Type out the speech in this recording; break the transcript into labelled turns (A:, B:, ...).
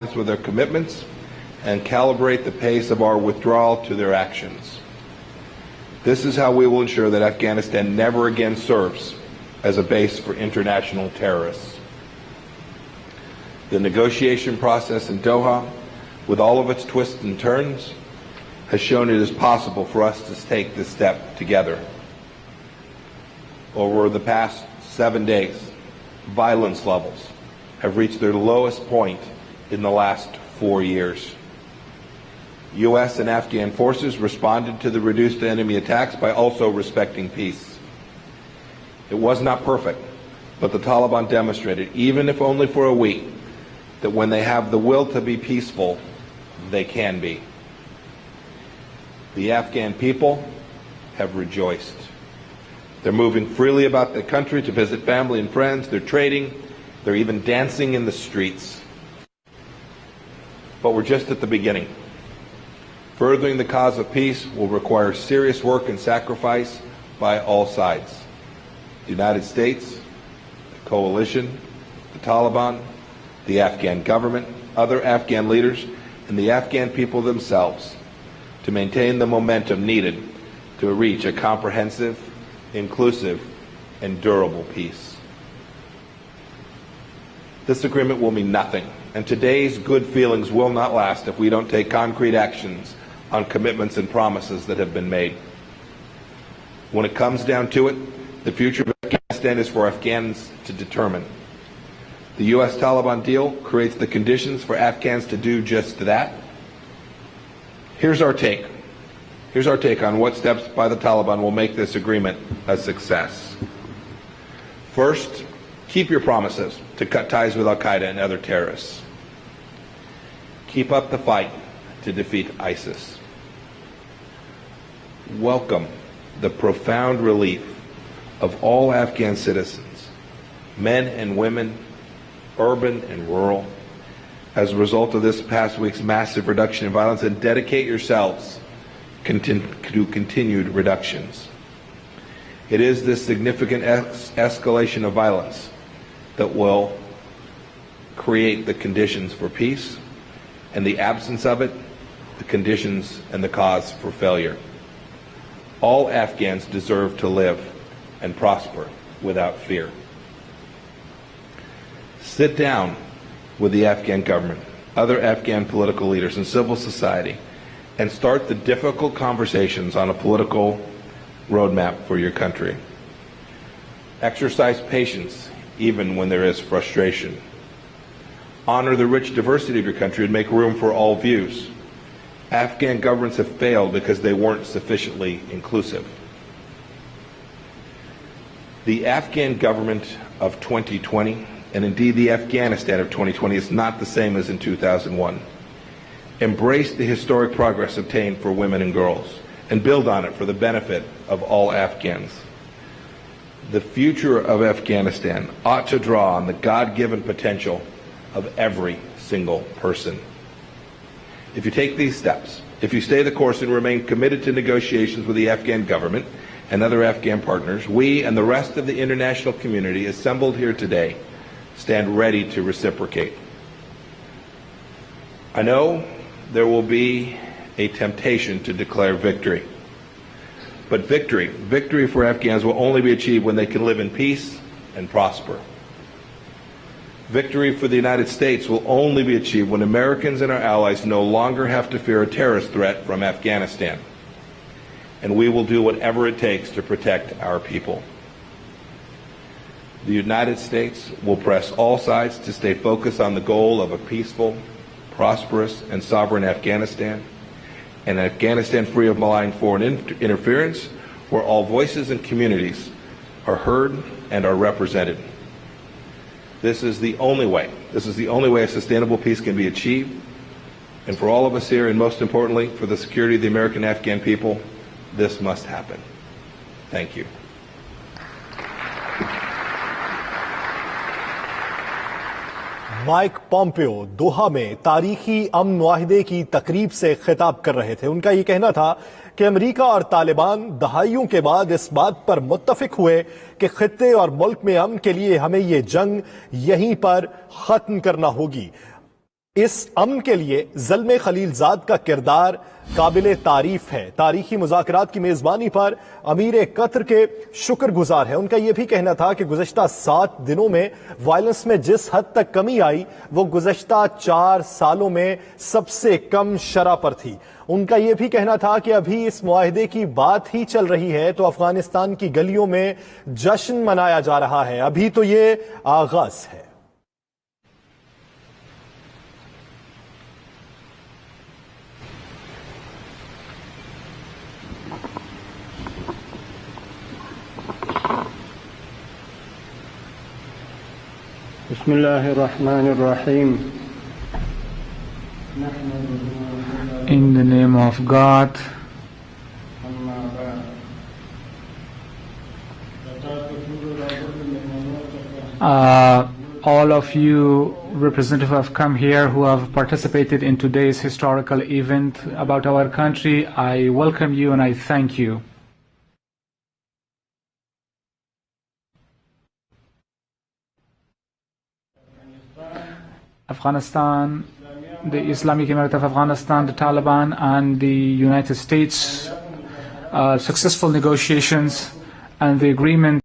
A: with their commitments and calibrate the pace of our withdrawal to their actions. This is how we will ensure that Afghanistan never again serves as a base for international terrorists. The negotiation process in Doha, with all of its twists and turns, has shown it is possible for us to take this step together. Over the past 7 days, violence levels have reached their lowest point in the last 4 years. U.S. and Afghan forces responded to the reduced enemy attacks by also respecting peace. It was not perfect, but the Taliban demonstrated, even if only for a week, that when they have the will to be peaceful, they can be. The Afghan people have rejoiced. They're moving freely about the country to visit family and friends. They're trading. They're even dancing in the streets. But we're just at the beginning. Furthering the cause of peace will require serious work and sacrifice by all sides. The United States, the coalition, the Taliban, the Afghan government, other Afghan leaders, and the Afghan people themselves to maintain the momentum needed to reach a comprehensive, inclusive, and durable peace. This agreement will mean nothing, and today's good feelings will not last if we don't take concrete actions on commitments and promises that have been made. When it comes down to it, the future of Afghanistan is for Afghans to determine. The U.S.-Taliban deal creates the conditions for Afghans to do just that. Here's our take. Here's our take on what steps by the Taliban will make this agreement a success. First, keep your promises to cut ties with al-Qaeda and other terrorists. Keep up the fight to defeat ISIS. Welcome the profound relief of all Afghan citizens, men and women, urban and rural, as a result of this past week's massive reduction in violence, and dedicate yourselves to continued reductions. It is this significant escalation of violence that will create the conditions for peace, and the absence of it, the conditions and the cause for failure. All Afghans deserve to live and prosper without fear. Sit down with the Afghan government, other Afghan political leaders, and civil society, and start the difficult conversations on a political roadmap for your country. Exercise patience even when there is frustration. Honor the rich diversity of your country and make room for all views. Afghan governments have failed because they weren't sufficiently inclusive. The Afghan government of 2020, and indeed the Afghanistan of 2020, is not the same as in 2001. Embrace the historic progress obtained for women and girls, and build on it for the benefit of all Afghans. The future of Afghanistan ought to draw on the God-given potential of every single person. If you take these steps, if you stay the course and remain committed to negotiations with the Afghan government and other Afghan partners, we and the rest of the international community assembled here today stand ready to reciprocate. I know there will be a temptation to declare victory. But victory for Afghans will only be achieved when they can live in peace and prosper. Victory for the United States will only be achieved when Americans and our allies no longer have to fear a terrorist threat from Afghanistan. And we will do whatever it takes to protect our people. The United States will press all sides to stay focused on the goal of a peaceful, prosperous, and sovereign Afghanistan, an Afghanistan free of malign foreign interference, where all voices and communities are heard and are represented. This is the only way. This is the only way a sustainable peace can be achieved. And for all of us here, and most importantly, for the security of the American Afghan people, this must happen. Thank you.
B: मائइक पोमपीओ दोहा में तारीखी अमन मुआहदे की तकरीब से खिताब कर रहे थे। उनका ये कहना था कि अमेरिका और तालिबान दहाइयों के बाद इस बात पर मुत्तफिक हुए कि खित्ते और मुल्क में अमन के लिए हमें ये जंग यहीं पर खत्म करना होगी। इस अमन के लिए ज़ल्म खलीलजाद का किरदार काबिल तारीफ है। तारीखी मुज़ाकरात की मेज़बानी पर अमीर कतर के शुक्रगुजार है। उनका यह भी कहना था कि गुज़श्ता 7 दिनों में वायलेंस में जिस हद तक कमी आई वो गुज़श्ता 4 सालों में सबसे कम शरह पर थी। उनका यह भी कहना था कि अभी इस मुआहदे की बात ही चल रही है तो अफगानिस्तान की गलियों में जश्न मनाया जा रहा है, अभी तो ये आगाज है।
C: Bismillahirrahmanirrahim.
D: In the name of God, all of you representatives have come here who have participated in today's historical event about our country. I welcome you and I thank you. Afghanistan, the Islamic Emirate of Afghanistan, the Taliban and the United States, successful negotiations and the agreement